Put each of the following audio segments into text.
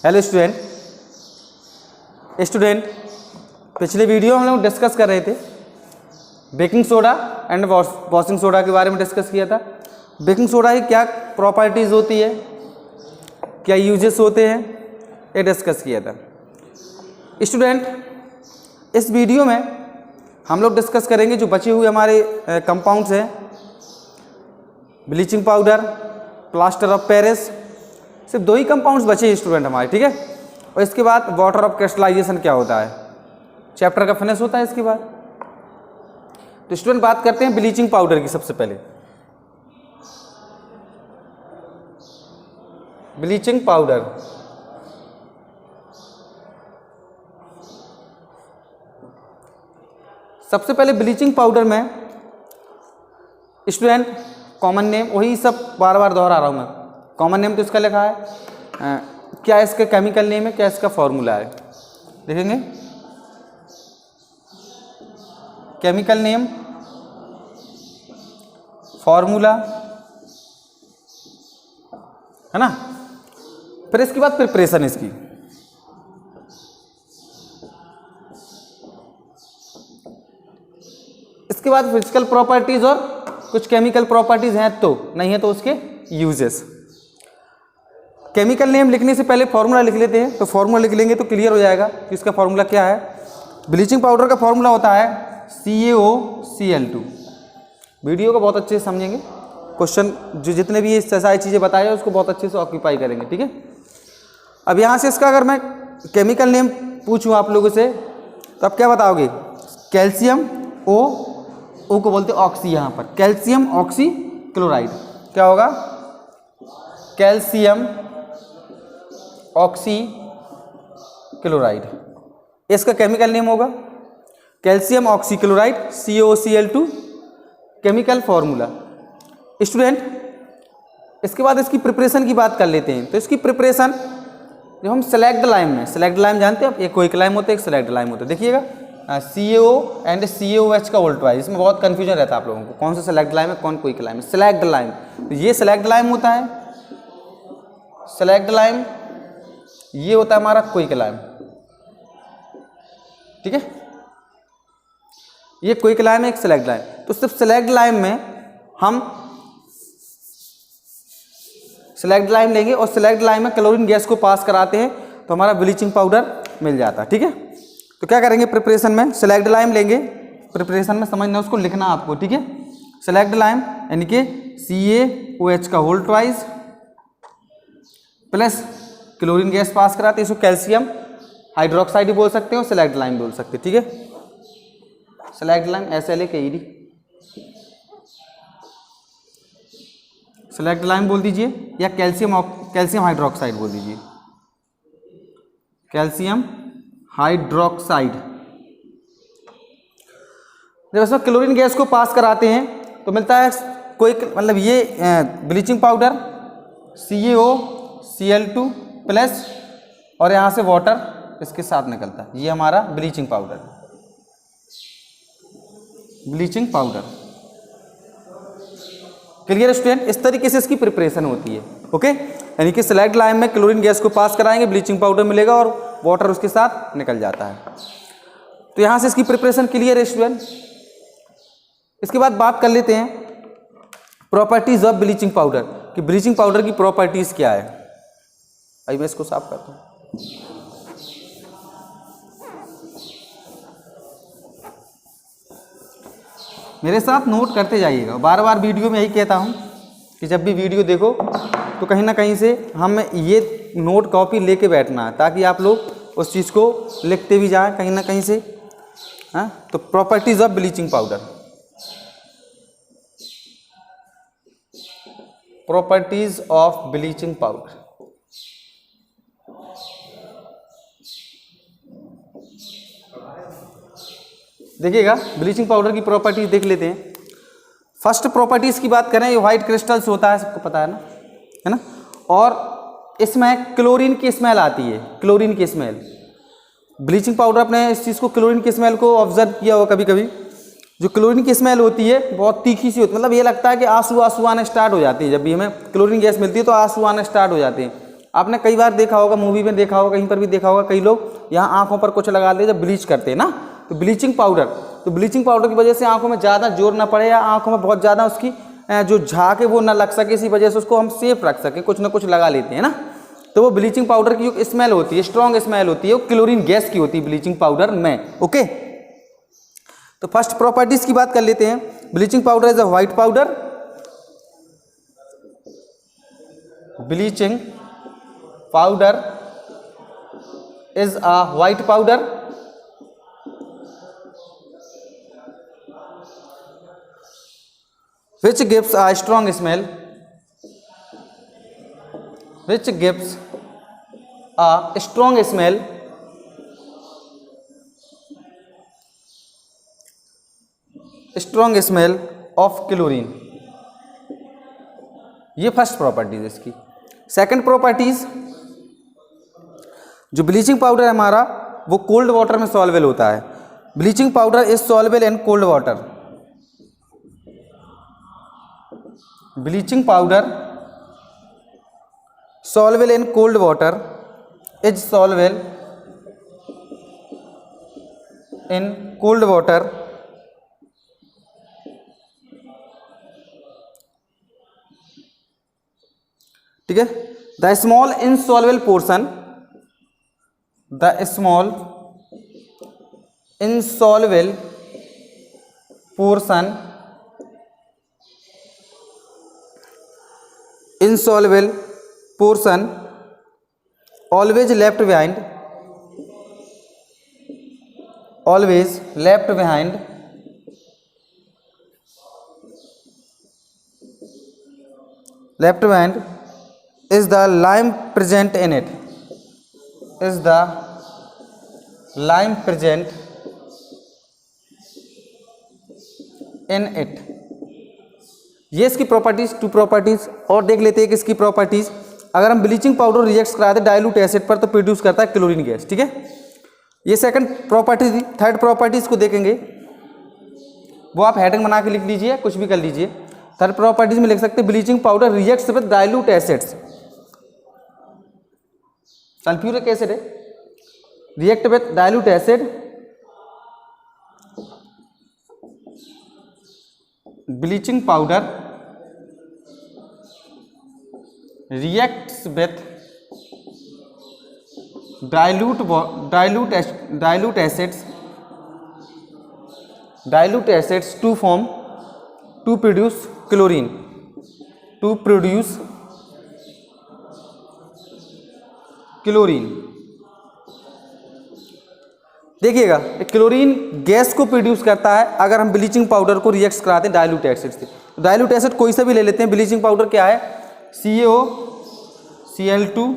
Hello student, पिछले video हम लोग डिस्कस कर रहे थे baking soda and washing soda के बारे में डिस्कस किया था। बेकिंग सोडा की क्या प्रॉपर्टीज़ होती है, क्या यूजेस होते हैं, ये डिस्कस किया था। स्टूडेंट, इस वीडियो में हम लोग डिस्कस करेंगे जो बचे हुए हमारे कंपाउंड्स हैं, bleaching powder, plaster of Paris. सिर्फ दो ही कंपाउंड्स बचे हैं स्टूडेंट हमारे, ठीक है। और इसके बाद वाटर ऑफ क्रिस्टलाइजेशन क्या होता है, चैप्टर का फिनिश होता है इसके बाद। तो स्टूडेंट बात करते हैं ब्लीचिंग पाउडर की। सबसे पहले ब्लीचिंग पाउडर, सबसे पहले ब्लीचिंग पाउडर में स्टूडेंट कॉमन नेम, वही सब बार बार दोहरा रहा हूँ मैं। कॉमन नेम तो इसका लिखा है, क्या इसका केमिकल नेम है, क्या इसका फॉर्मूला है, देखेंगे। केमिकल नेम, फॉर्मूला, है ना। फिर इसके बाद प्रिपरेशन इसकी। इसके बाद फिजिकल प्रॉपर्टीज और कुछ केमिकल प्रॉपर्टीज हैं तो नहीं है तो उसके यूजेस। केमिकल नेम लिखने से पहले फॉर्मूला लिख लेते हैं, तो फॉर्मूला लिख लेंगे तो क्लियर हो जाएगा कि इसका फॉर्मूला क्या है। ब्लीचिंग पाउडर का फॉर्मूला होता है CaOCl2। वीडियो को बहुत अच्छे से समझेंगे, क्वेश्चन जो जितने भी ये सारी चीज़ें बताए उसको बहुत अच्छे से ऑक्यूपाई करेंगे, ठीक है। अब यहाँ से इसका अगर मैं केमिकल नेम पूछूँ आप लोगों से तो आप क्या बताओगे? कैल्शियम ओ को बोलते ऑक्सी, यहाँ पर कैल्शियम ऑक्सी क्लोराइड क्या होगा? कैल्शियम ऑक्सी क्लोराइड, इसका केमिकल नेम होगा calcium oxy chloride, CaOCl2 chemical formula. Student, इसके बाद इसकी प्रिपरेशन की बात कर लेते हैं। तो इसकी प्रिपरेशन जो हम सेलेक्ट लाइम में, सेलेक्ट लाइम जानते हैं आप, एक क्विक लाइम होता है, एक सेलेक्ट लाइम होता है। देखिएगा CaO एंड CaOH का उल्टा है, इसमें बहुत कंफ्यूजन रहता है आप लोगों को, कौन सा सेलेक्ट लाइम है कौन क्विक लाइम है। सेलेक्ट लाइम, तो ये सेलेक्ट लाइम होता है, सेलेक्ट लाइम, ये होता है हमारा क्विक लाइम, ठीक है। ये क्विक लाइम है, एक सेलेक्ट लाइम। तो सिर्फ सेलेक्ट लाइम में हम सेलेक्ट लाइम लेंगे और सेलेक्ट लाइम में क्लोरीन गैस को पास कराते हैं तो हमारा ब्लीचिंग पाउडर मिल जाता है, ठीक है। तो क्या करेंगे प्रिपरेशन में? सेलेक्ट लाइम लेंगे, प्रिपरेशन में समझना उसको लिखना आपको, ठीक है। सेलेक्ट लाइम यानी कि CaOH का whole twice plus chlorine gas pass कराते हैं, इसको कैल्शियम हाइड्रोक्साइड बोल सकते हो, सेलेक्ट लाइम बोल सकते हैं, ठीक है। Select lime SLAKED, select lime बोल दीजिए या कैल्शियम हाइड्रोक्साइड बोल दीजिए, कैल्शियम हाइड्रोक्साइड। जब इसमें क्लोरीन गैस को पास कराते हैं तो मिलता है कोई, मतलब ये ब्लीचिंग पाउडर CaOCl2 प्लस और यहाँ से वाटर इसके साथ निकलता है, ये हमारा bleaching powder, bleaching powder. Clear student? इस तरीके से इसकी प्रिपरेशन होती है, ओके। यानी कि सेलेक्ट लाइम में क्लोरीन गैस को पास कराएंगे, ब्लीचिंग पाउडर मिलेगा और वाटर उसके साथ निकल जाता है। तो यहाँ से इसकी प्रिपरेशन क्लियर है स्टूडेंट। इसके बाद बात कर लेते हैं प्रॉपर्टीज ऑफ ब्लीचिंग पाउडर, कि ब्लीचिंग पाउडर की प्रॉपर्टीज क्या है। अभी मैं इसको साफ करता हूँ। मेरे साथ नोट करते जाइएगा, बार बार वीडियो में यही कहता हूँ कि जब भी वीडियो देखो तो कहीं ना कहीं से हम ये नोट कॉपी लेके बैठना है ताकि आप लोग उस चीज़ को लिखते भी जाएं कहीं ना कहीं से, हाँ। तो properties of bleaching powder, properties of bleaching powder. देखिएगा ब्लीचिंग पाउडर की प्रॉपर्टीज देख लेते हैं। फर्स्ट प्रॉपर्टीज की बात करें, ये व्हाइट क्रिस्टल्स होता है, सबको पता है ना। और इसमें क्लोरीन की स्मेल आती है, क्लोरीन की स्मेल। ब्लीचिंग पाउडर, अपने इस चीज़ को, क्लोरीन की स्मेल को ऑब्जर्व किया हो कभी कभी, जो क्लोरीन की स्मेल होती है बहुत तीखी सी होती है, मतलब ये लगता है कि आंसू आंसू आने स्टार्ट हो जाती है। जब भी हमें क्लोरीन गैस मिलती है तो आंसू आने स्टार्ट हो जाते हैं। आपने कई बार देखा होगा, मूवी में देखा होगा, कहीं पर भी देखा होगा, कई लोग यहाँ आंखों पर कुछ लगा लेते जब ब्लीच करते हैं ना, तो ब्लीचिंग पाउडर, तो ब्लीचिंग पाउडर की वजह से आंखों में ज़्यादा जोर ना पड़े या आंखों में बहुत ज़्यादा उसकी जो झाग है वो ना लग सके, इसी वजह से उसको हम सेफ रख सके कुछ ना कुछ लगा लेते हैं ना। तो वो ब्लीचिंग पाउडर की जो स्मेल होती है, स्ट्रॉन्ग स्मेल होती है, वो क्लोरीन गैस की होती है ब्लीचिंग पाउडर में। ओके, तो फर्स्ट प्रॉपर्टीज की बात कर लेते हैं। Bleaching powder is a white powder, bleaching powder is a white powder which gives a strong smell, which gives a strong smell, strong smell of chlorine। ये first properties इसकी। Second properties, जो bleaching powder है हमारा वो cold water में solvable होता है। Bleaching powder is solvable in cold water, bleaching powder solvable in cold water, is solvable in cold water, ठीक है। The small insolvable portion, the small insoluble portion, insoluble portion always left behind, always left behind, left behind is the lime present in it, is the lime present in it। ये इसकी properties, to properties और देख लेते हैं कि इसकी properties. अगर हम ब्लीचिंग पाउडर रिएक्ट कराते हैं डाइल्यूट एसिड पर तो प्रोड्यूस करता है क्लोरीन गैस, ठीक है। ये सेकंड प्रॉपर्टी थी। थर्ड प्रॉपर्टीज को देखेंगे, वो आप हेडिंग बना के लिख लीजिए, कुछ भी कर लीजिए। थर्ड प्रॉपर्टीज में लिख सकते हैं bleaching powder reacts with dilute acids, sulphuric acid है, react with dilute acid, bleaching powder reacts with dilute acids to form, to produce chlorine, to produce chlorine. देखिएगा क्लोरीन गैस को प्रोड्यूस करता है अगर हम ब्लीचिंग पाउडर को react कराते हैं डाइल्यूट एसिड से। डाइल्यूट एसिड कोई सा भी ले लेते हैं। ब्लीचिंग पाउडर क्या है, CaOCl2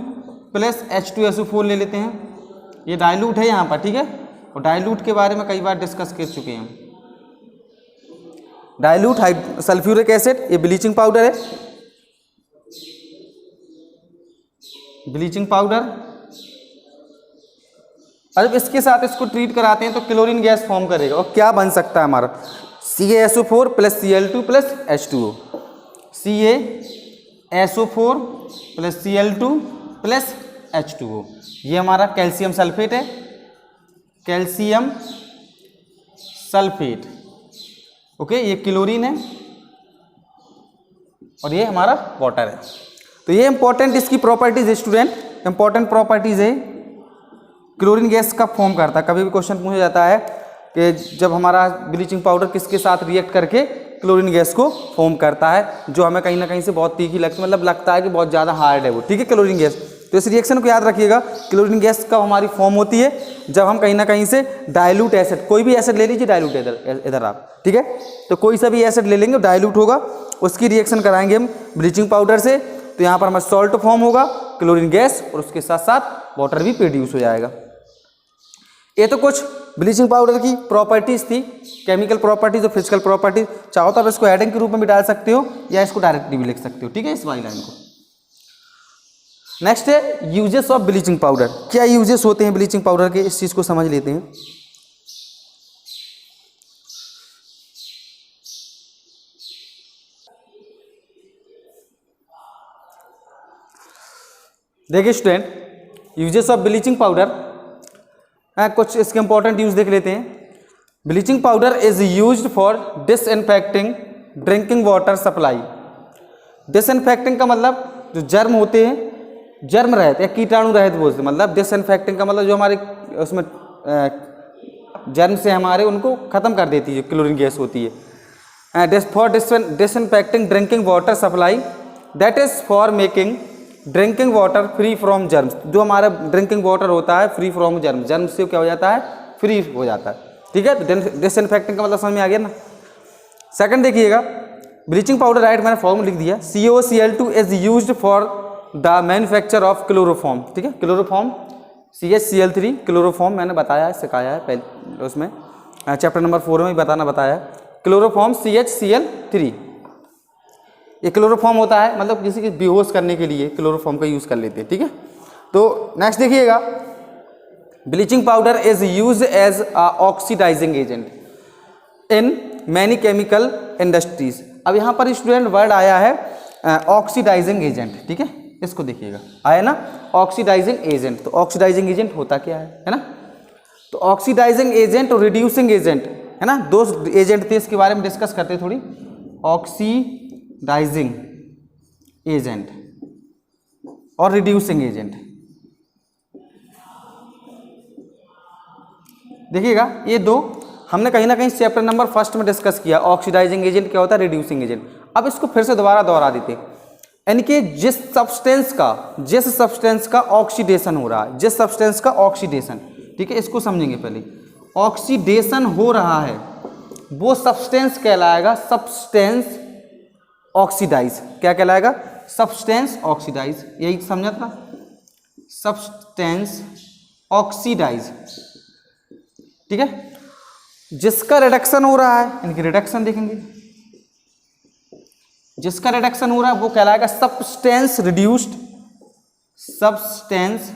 प्लस H2SO4 ले लेते हैं। ये डाइल्यूट है यहाँ पर, ठीक है। और डाइल्यूट के बारे में कई बार डिस्कस कर चुके हैं। डाइल्यूट सल्फ्यूरिक एसिड, ये ब्लीचिंग पाउडर है, ब्लीचिंग पाउडर। और जब इसके साथ इसको ट्रीट कराते हैं तो क्लोरीन गैस फॉर्म करेगा। और क्या बन सकता है हमारा, CaSO4 plus Cl2 plus H2O, CaSO4 plus Cl2 plus H2O। ये हमारा कैल्शियम सल्फेट है, कैल्शियम सल्फेट। ओके, ये क्लोरीन है और ये हमारा वाटर है। तो ये इंपॉर्टेंट इसकी प्रॉपर्टीज है स्टूडेंट, इंपॉर्टेंट प्रॉपर्टीज है। क्लोरीन गैस कब फॉर्म करता है, कभी भी क्वेश्चन पूछा जाता है कि जब हमारा ब्लीचिंग पाउडर किसके साथ रिएक्ट करके क्लोरीन गैस को फॉर्म करता है, जो हमें कहीं ना कहीं से बहुत तीखी लगती है, मतलब लगता है कि बहुत ज़्यादा हार्ड है वो, ठीक है, क्लोरीन गैस। तो इस रिएक्शन को याद रखिएगा, क्लोरीन गैस कब हमारी फॉर्म होती है, जब हम कहीं ना कहीं से डाइल्यूट एसिड, कोई भी एसिड ले लीजिए, डाइल्यूट इधर आप, ठीक है। तो कोई सा भी एसिड ले लेंगे, डाइल्यूट होगा, उसकी रिएक्शन कराएंगे हम ब्लीचिंग पाउडर से, तो यहाँ पर हमारा सॉल्ट फॉर्म होगा, क्लोरीन गैस, और उसके साथ साथ वाटर भी प्रोड्यूस हो जाएगा। ये तो कुछ ब्लीचिंग पाउडर की प्रॉपर्टीज थी, केमिकल प्रॉपर्टीज और फिजिकल प्रॉपर्टीज। चाहो तो आप इसको हेडिंग के रूप में भी डाल सकते हो या इसको डायरेक्टली भी लिख सकते हो, ठीक है, इस वाली लाइन को। नेक्स्ट है यूजेस ऑफ ब्लीचिंग पाउडर। क्या यूजेस होते हैं ब्लीचिंग पाउडर के, इस चीज को समझ लेते हैं। देखिए student, uses of bleaching powder, कुछ इसके इंपॉर्टेंट यूज देख लेते हैं। Bleaching powder is used for disinfecting drinking water supply. Disinfecting का मतलब जो जर्म होते हैं, जर्म रहित या कीटाणु रहित बोलते हैं, मतलब डिसइंफेक्टिंग का मतलब जो हमारे उसमें जर्म से हमारे उनको खत्म कर देती है, क्लोरीन गैस होती है। For disinfecting drinking water supply, that is for making drinking water free from germs. जो हमारा ड्रिंकिंग वाटर होता है फ्री फ्रॉम जर्म, जर्म से क्या हो जाता है, फ्री हो जाता है। ठीक है, तो डिसइंफेक्टिंग का मतलब समझ में आ गया ना। सेकंड देखिएगा, ब्लीचिंग पाउडर राइट मैंने फॉर्मूला लिख दिया, COCl2 is used for the manufacture of chloroform. ठीक है, क्लोरोफॉर्म CHCl3 क्लोरोफॉर्म मैंने बताया है, सिखाया है पहले उसमें चैप्टर नंबर 4 में बताया है। क्लोरोफॉर्म CHCl3 ये क्लोरोफॉर्म होता है, मतलब किसी की बेहोश करने के लिए क्लोरोफॉर्म का यूज़ कर लेते हैं। ठीक है, तो नेक्स्ट देखिएगा, bleaching powder is use as a oxidizing agent in many chemical industries. अब यहाँ पर स्टूडेंट वर्ड आया है ऑक्सीडाइजिंग एजेंट। ठीक है, इसको देखिएगा, आया ना ऑक्सीडाइजिंग एजेंट। तो ऑक्सीडाइजिंग एजेंट होता क्या है ना। तो ऑक्सीडाइजिंग एजेंट और रिड्यूसिंग एजेंट है ना, दो एजेंट थे, इसके बारे में डिस्कस करते हैं थोड़ी। ऑक्सीडाइजिंग एजेंट और रिड्यूसिंग एजेंट। देखिएगा, ये दो हमने कहीं ना कहीं चैप्टर नंबर 1 में डिस्कस किया। ऑक्सीडाइजिंग एजेंट क्या होता है, रिड्यूसिंग एजेंट। अब इसको फिर से दोबारा दोहरा देते हैं, यानी कि जिस सब्सटेंस का ऑक्सीडेशन हो रहा है, जिस सब्सटेंस का ऑक्सीडेशन, ठीक है, इसको समझेंगे पहले। ऑक्सीडेशन हो रहा है वो सब्सटेंस कहलाएगा सब्सटेंस ऑक्सीडाइज। क्या कहलाएगा, सब्सटेंस ऑक्सीडाइज। यही समझा था, सब्सटेंस ऑक्सीडाइज। ठीक है, जिसका रिडक्शन हो रहा है, इनकी रिडक्शन देखेंगे, जिसका रिडक्शन हो रहा है वो कहलाएगा सब्सटेंस रिड्यूस्ड, सब्सटेंस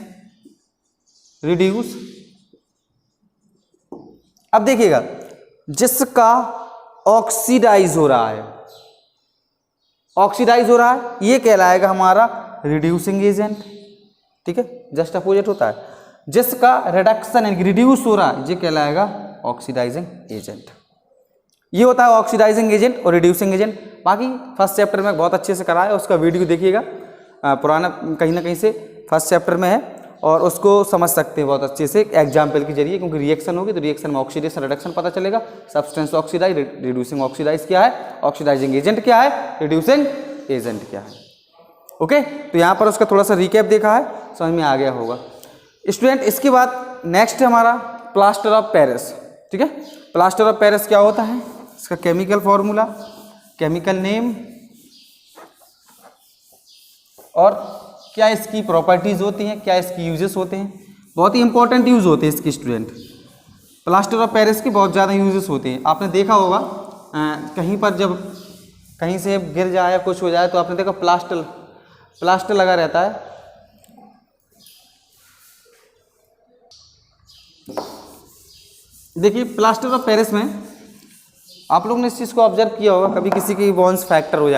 रिड्यूस। अब देखिएगा, जिसका ऑक्सीडाइज हो रहा है, ऑक्सीडाइज हो रहा है, ये कहलाएगा हमारा रिड्यूसिंग एजेंट। ठीक है, जस्ट अपोजिट होता है। जिसका रिडक्शन यानी रिड्यूस हो रहा है, ये कहलाएगा ऑक्सीडाइजिंग एजेंट। ये होता है ऑक्सीडाइजिंग एजेंट और रिड्यूसिंग एजेंट। बाकी फर्स्ट चैप्टर में बहुत अच्छे से कराया, उसका वीडियो देखिएगा, पुराना कहीं ना कहीं से फर्स्ट चैप्टर में है, और उसको समझ सकते हैं बहुत अच्छे से एग्जाम्पल के जरिए, क्योंकि रिएक्शन होगी तो रिएक्शन में ऑक्सीडेशन रिडक्शन पता चलेगा। सब्सटेंस ऑक्सीडाइज, रिड्यूसिंग ऑक्सीडाइज क्या है, ऑक्सीडाइजिंग एजेंट क्या है, रिड्यूसिंग एजेंट क्या है। ओके, तो यहाँ पर उसका थोड़ा सा रिकैप देखा है, समझ में आ गया होगा स्टूडेंट। इसके बाद नेक्स्ट है हमारा प्लास्टर ऑफ पेरिस। ठीक है, प्लास्टर ऑफ पेरिस क्या होता है, इसका केमिकल फॉर्मूला, केमिकल नेम और क्या इसकी प्रॉपर्टीज होती हैं, क्या इसकी यूजेस होते हैं। बहुत ही इंपॉर्टेंट यूज होते हैं इसके स्टूडेंट। प्लास्टर ऑफ पेरिस के बहुत ज़्यादा यूजेस होते हैं। आपने देखा होगा कहीं पर जब कहीं से गिर जाए या कुछ हो जाए तो आपने देखा प्लास्टर लगा रहता है। देखिए, प्लास्टर ऑफ पेरिस में आप लोग ने इस चीज़ को ऑब्जर्व किया होगा, कभी किसी की बोन्स फ्रैक्चर हो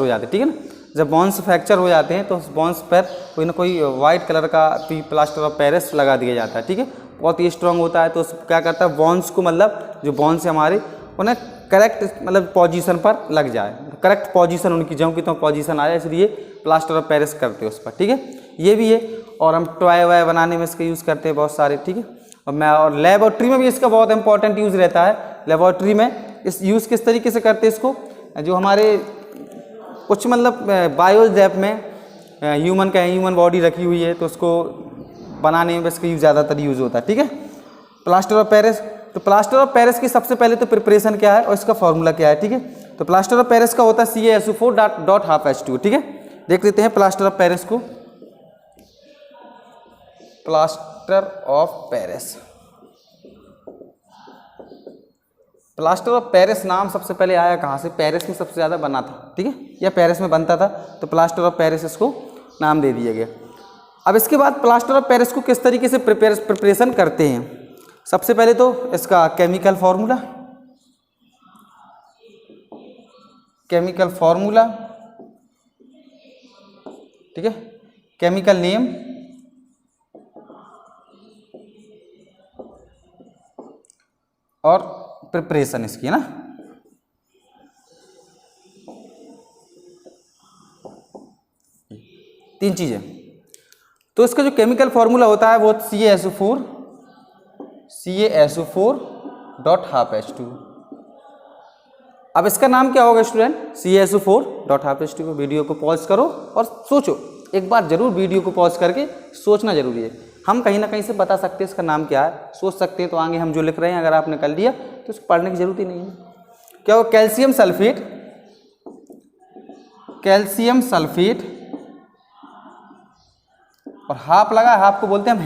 जाते, ठीक है ना। जब बोन्स फ्रैक्चर हो जाते हैं तो उस बोन्स पर कोई ना कोई वाइट कलर का प्लास्टर ऑफ पेरिस लगा दिया जाता है। ठीक है, बहुत ही स्ट्रांग होता है। तो क्या करता है, बोन्स को, मतलब जो बोन्स है हमारे, उन्हें करेक्ट मतलब पोजीशन पर लग जाए, करेक्ट पोजीशन उनकी जम की तो पोजीशन आ जाए, इसलिए प्लास्टर ऑफ पेरिस करते हैं उस पर। ठीक है, ये भी है। और हम टॉय वाय बनाने में इसका यूज़ करते हैं बहुत सारे। ठीक है, और लैबोरेटरी में भी इसका बहुत इंपॉर्टेंट यूज़ रहता है। लैबोरेटरी में इस यूज़ किस तरीके से करते हैं इसको, जो हमारे कुछ मतलब बायो लैब में ह्यूमन बॉडी रखी हुई है तो उसको बनाने में इसका ज़्यादातर यूज़ होता है। ठीक है, प्लास्टर ऑफ पेरिस। तो प्लास्टर ऑफ पेरिस की सबसे पहले तो प्रिपरेशन क्या है और इसका फॉर्मूला क्या है। ठीक है, तो प्लास्टर ऑफ पेरिस का होता है CaSO4.12H2। ठीक है, देख लेते हैं प्लास्टर ऑफ पेरिस को। Plaster of Paris, plaster of Paris नाम सबसे पहले आया कहाँ से, पेरिस में सबसे ज़्यादा बना था। ठीक है, या पेरिस में बनता था, तो प्लास्टर ऑफ पेरिस इसको नाम दे दिया गया। अब इसके बाद प्लास्टर ऑफ पेरिस को किस तरीके से प्रिपरेशन करते हैं। सबसे पहले तो इसका केमिकल फॉर्मूला, ठीक है, केमिकल नेम और प्रिपरेशन इसकी, है ना। तीन चीजें। तो इसका जो केमिकल फॉर्मूला होता है वो CaSO4.12H2। अब इसका नाम क्या होगा स्टूडेंट? CaSO4.12H2। वीडियो को पॉज करो और सोचो, एक बार जरूर वीडियो को पॉज करके सोचना जरूरी है। हम कहीं ना कहीं से बता सकते हैं इसका नाम क्या है, सोच सकते हैं, तो आगे हम जो लिख रहे हैं अगर आपने कर लिया तो उसको पढ़ने की जरूरत ही नहीं है। क्या हो? कैल्शियम सल्फेट, कैल्शियम सल्फेट और हाफ लगा, हाफ को बोलते हैं हम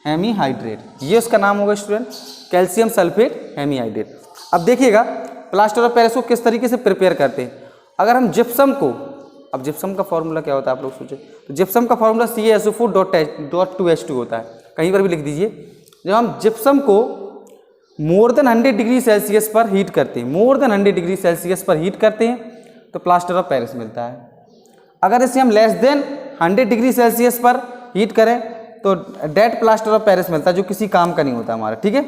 हेमी हाइड्रेट, ये उसका नाम होगा student, calcium sulphate hemihydrate. अब देखिएगा प्लास्टर ऑफ पेरिस को किस तरीके से प्रिपेयर करते हैं। अगर हम जिप्सम को, अब जिप्सम का फॉर्मूला क्या होता है आप लोग सोचें, तो जिप्सम का फॉर्मूला CaSO4.2H2 होता है, कहीं पर भी लिख दीजिए। जब हम जिप्सम को मोर देन 100 डिग्री सेल्सियस पर हीट करते हैं, मोर देन 100 डिग्री सेल्सियस पर हीट करते हैं तो प्लास्टर ऑफ पेरिस मिलता है। अगर इसे हम लेस देन 100 डिग्री सेल्सियस पर हीट करें तो डेड प्लास्टर ऑफ पेरिस मिलता है, जो किसी काम का नहीं होता हमारा। ठीक है,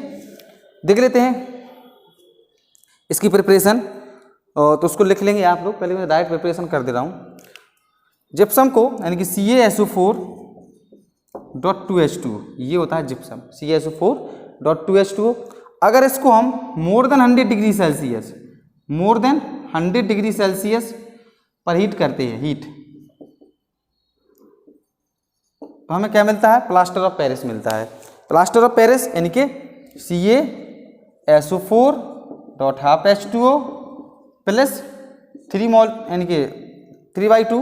देख लेते हैं इसकी प्रिपरेशन, तो उसको लिख लेंगे आप लोग। पहले मैं डायरेक्ट प्रिपरेशन कर दे रहा हूँ। जिप्सम को यानी कि CaSO4.2H2 ये होता है जिप्सम, CaSO4.2H2। अगर इसको हम मोर देन 100 डिग्री सेल्सियस पर हीट करते हैं, तो हमें क्या मिलता है? प्लास्टर ऑफ पेरिस मिलता है। प्लास्टर ऑफ पेरिस यानी कि CaSO4.12H2O प्लस 3 मोल यानी कि 3/2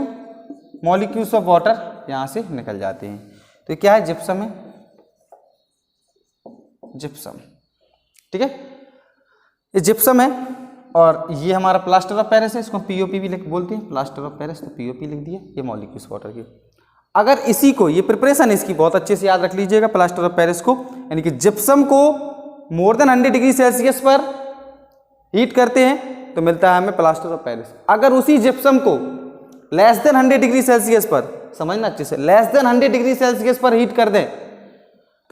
मॉलिक्यूल्स ऑफ वाटर यहाँ से निकल जाते हैं। तो क्या है? जिप्सम है, जिप्सम। ठीक है, ये जिप्सम है और ये हमारा प्लास्टर ऑफ पेरिस है, इसको POP भी बोलते हैं, प्लास्टर ऑफ पेरिस, तो POP लिख दिया। ये मॉलिक्यूल्स वाटर की। अगर इसी को, ये प्रिपरेशन इसकी बहुत अच्छे से याद रख लीजिएगा, प्लास्टर ऑफ पेरिस को यानी कि जिप्सम को मोर देन 100 डिग्री सेल्सियस पर हीट करते हैं तो मिलता है हमें प्लास्टर ऑफ पेरिस। अगर उसी जिप्सम को लेस देन 100 डिग्री सेल्सियस पर, समझना अच्छे से, लेस देन 100 डिग्री सेल्सियस पर हीट कर दें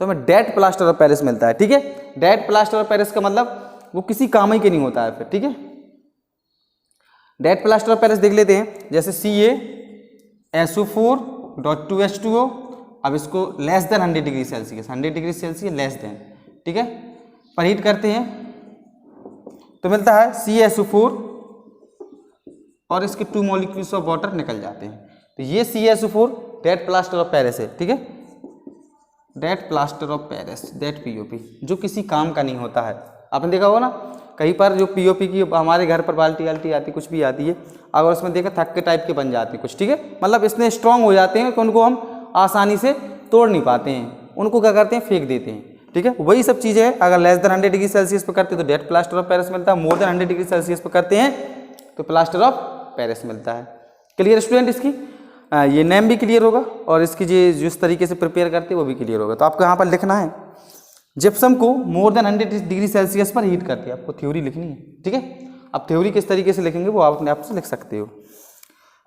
तो हमें डेड प्लास्टर ऑफ पेरिस मिलता है। ठीक है, डेड प्लास्टर ऑफ पेरिस का मतलब वो किसी काम ही के नहीं होता है फिर। ठीक है, डेड प्लास्टर ऑफ पेरिस देख लेते हैं, जैसे CaSO4.2H2O। अब इसको less than 100 degree Celsius, 100 degree Celsius less than, ठीक है, पर हीट करते हैं तो मिलता है CaSO4 और इसके 2 मॉलिक्यूल्स ऑफ वाटर निकल जाते हैं। तो ये CaSO4 dead plaster of Paris है। ठीक है, dead plaster of Paris, dead POP, जो किसी काम का नहीं होता है। आपने देखा होगा ना कहीं पर जो POP की हमारे घर पर बाल्टी आती, कुछ भी आती है, अगर उसमें देखा थक्के टाइप के बन जाते हैं कुछ। ठीक है, मतलब इतने स्ट्रांग हो जाते हैं कि उनको हम आसानी से तोड़ नहीं पाते हैं, उनको क्या करते हैं? फेंक देते हैं। ठीक है, वही सब चीज़ें हैं। अगर लेस देन 100 डिग्री सेल्सियस पर करते हैं तो डेड प्लास्टर ऑफ पेरिस मिलता है, मोर देन 100 डिग्री सेल्सियस पर करते हैं तो प्लास्टर ऑफ पेरिस मिलता है। Clear student? इसकी ये नेम भी क्लियर होगा और इसकी जिस तरीके से प्रिपेयर करते हैं वो भी क्लियर होगा। तो आपको यहाँ पर लिखना है जिप्सम को मोर देन 100 डिग्री सेल्सियस पर हीट करते हैं, आपको थ्योरी लिखनी है। ठीक है, अब थ्योरी किस तरीके से लिखेंगे वो आप अपने आप से लिख सकते हो।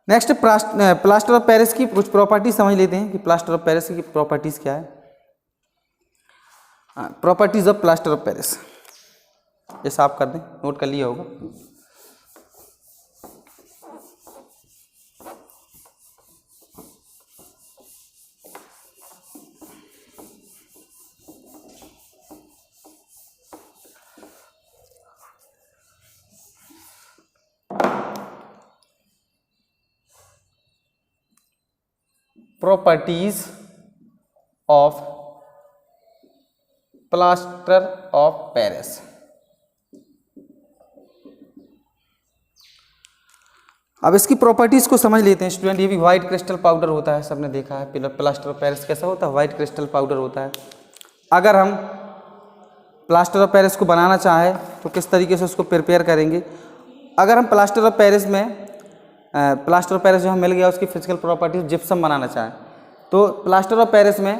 नेक्स्ट प्लास्टर ऑफ पेरिस की कुछ प्रॉपर्टीज समझ लेते हैं कि प्लास्टर ऑफ पेरिस की प्रॉपर्टीज क्या है। Properties of plaster of Paris, ये साफ कर दें, नोट कर लिया होगा। Properties of plaster of Paris. अब इसकी प्रॉपर्टीज को समझ लेते हैं स्टूडेंट। ये भी व्हाइट क्रिस्टल पाउडर होता है, सबने देखा है प्लास्टर ऑफ पेरिस कैसा होता है, व्हाइट क्रिस्टल पाउडर होता है। अगर हम प्लास्टर ऑफ पेरिस को बनाना चाहें तो किस तरीके से उसको प्रिपेयर करेंगे। अगर हम प्लास्टर ऑफ पेरिस में प्लास्टर ऑफ पेरिस जो हमें मिल गया उसकी फिजिकल प्रॉपर्टीज जिप्सम बनाना चाहें तो प्लास्टर ऑफ पेरिस में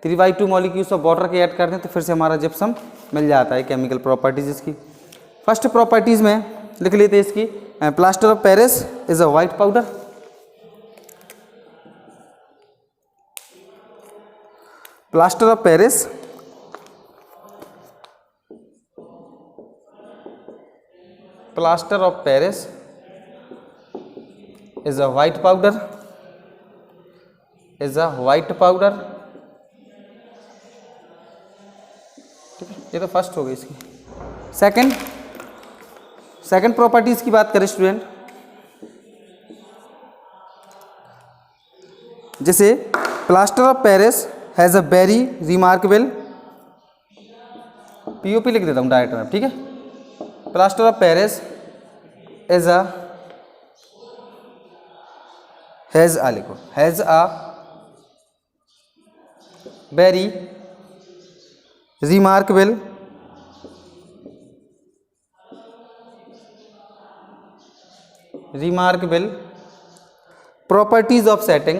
3/2 मॉलिक्यूल्स ऑफ वाटर के ऐड कर दें तो फिर से हमारा जिप्सम मिल जाता है। केमिकल प्रॉपर्टीज इसकी फर्स्ट प्रॉपर्टीज़ में लिख लेते हैं इसकी, plaster of Paris is a white powder. Plaster of Paris is a white powder, ठीक है, ये तो फर्स्ट हो गई इसकी। सेकंड प्रॉपर्टीज की बात करें स्टूडेंट, जैसे plaster of Paris has a very remarkable, POP लिख देता हूँ डायरेक्ट में, ठीक है। Plaster of Paris is a has a very remarkable properties of setting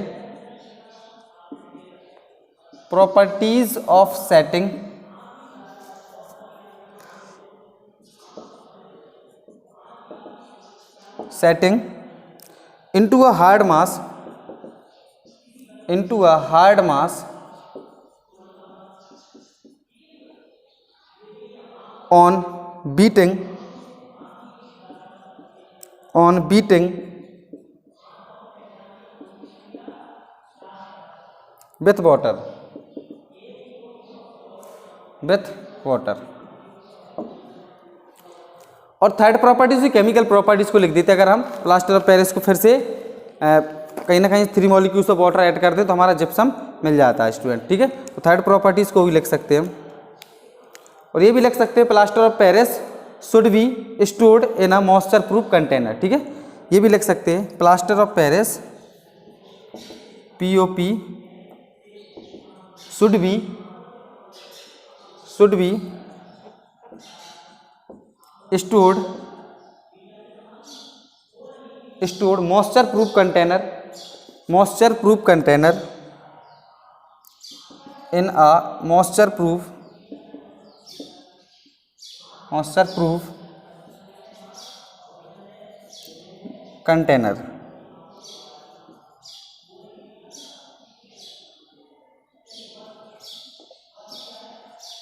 into a hard mass on beating with water और थर्ड प्रॉपर्टीज केमिकल प्रॉपर्टीज को लिख देते हैं। अगर हम प्लास्टर ऑफ पेरिस को फिर से कहीं ना कहीं 3 मॉलिक्यूल्स ऑफ वाटर ऐड कर दें तो हमारा जिप्सम मिल जाता है स्टूडेंट, ठीक है। तो थर्ड प्रॉपर्टीज को भी लिख सकते हैं हम, और ये भी लिख सकते हैं plaster of Paris should be stored in a moisture proof container, ठीक है। ये भी लिख सकते हैं plaster of Paris POP should be stored moisture proof container in a moisture proof container।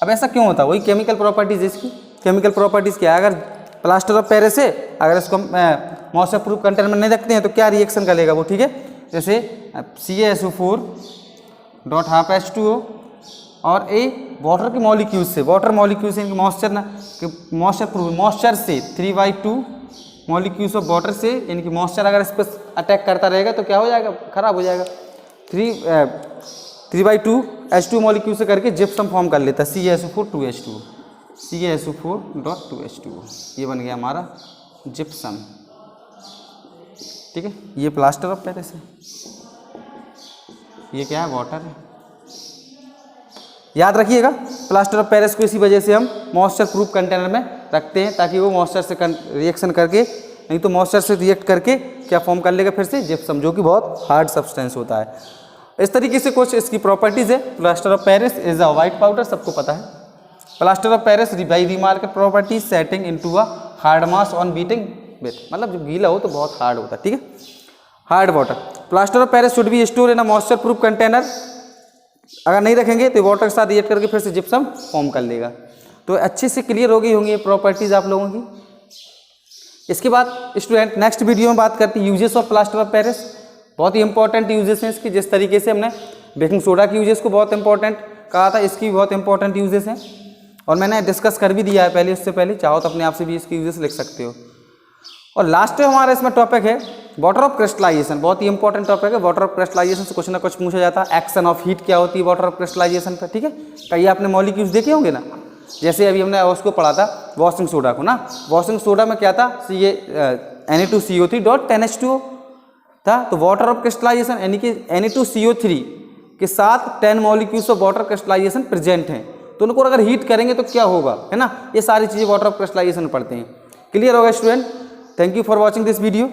अब ऐसा क्यों होता है, वही केमिकल प्रॉपर्टीज, इसकी केमिकल प्रॉपर्टीज क्या है, अगर प्लास्टर ऑफ पेरिस है अगर इसको मॉइस्चर प्रूफ कंटेनर में नहीं रखते हैं तो क्या रिएक्शन करेगा वो, ठीक है। जैसे CaSO4.12H2O और वाटर के मॉलिक्यूल से इनकी मॉइस्चर से 3/2 मॉलिक्यूल्स ऑफ वाटर से इनकी मॉइस्चर अगर इस पर अटैक करता रहेगा तो क्या हो जाएगा, खराब हो जाएगा। 3/2 H2 मॉलिक्यूल से करके जिप्सम फॉर्म कर लेता है CaSO4.2H2O, ये बन गया हमारा जिप्सम, ठीक है। ये प्लास्टर ऑफ पेरिस है, ये क्या है, वाटर है। याद रखिएगा प्लास्टर ऑफ पेरिस को इसी वजह से हम मॉइस्चर प्रूफ कंटेनर में रखते हैं ताकि वो मॉइस्चर से रिएक्शन करके, नहीं तो मॉइस्चर से रिएक्ट करके क्या फॉर्म कर लेगा फिर से जिप्सम, जो कि बहुत हार्ड सब्सटेंस होता है। इस तरीके से कुछ इसकी प्रॉपर्टीज़ है। Plaster of Paris is a white powder, सबको पता है। Plaster of Paris by remarkable properties setting into a hard mass on beating with, मतलब जब गीला हो तो बहुत हार्ड होता है, ठीक है। Hard water, plaster of Paris should be store in a moisture proof container, अगर नहीं रखेंगे तो वाटर के साथ रिएक्ट करके फिर से जिप्सम फॉर्म कर लेगा। तो अच्छे से क्लियर हो गई होंगी ये प्रॉपर्टीज़ आप लोगों की। इसके बाद स्टूडेंट नेक्स्ट वीडियो में बात करते हैं uses of plaster of Paris, बहुत ही इंपॉर्टेंट यूजेस हैं इसके। जिस तरीके से हमने बेकिंग सोडा की यूजेस को बहुत इंपॉर्टेंट कहा था, इसकी भी बहुत इंपॉर्टेंट यूजेस हैं और मैंने डिस्कस कर भी दिया है पहले, उससे पहले चाहो तो अपने आप से भी इसकी यूजेस लिख सकते हो। और लास्ट में हमारा इसमें टॉपिक है वाटर ऑफ क्रिस्टलाइजेशन, बहुत ही इंपॉर्टेंट टॉपिक है। वाटर ऑफ क्रिस्टलाइजेशन से कुछ ना कुछ पूछा जाता है, एक्शन ऑफ हीट क्या होती है वाटर ऑफ क्रिस्टलाइजेशन पर, ठीक है। कई आपने मॉलिक्यूल्स देखे होंगे ना, जैसे अभी हमने उसको पढ़ा था वॉशिंग सोडा को ना, वॉशिंग सोडा में क्या था, Na2CO3.10H2O था। तो वाटर ऑफ क्रिस्टलाइजेशन यानी कि Na2CO3 के साथ 10 molecules of water crystallization present हैं, तो उनको अगर हीट करेंगे तो क्या होगा, है ना। ये सारी चीज़ें वाटर ऑफ क्रिस्टलाइजेशन पढ़ते हैं। क्लियर होगा student. Thank you for watching this video.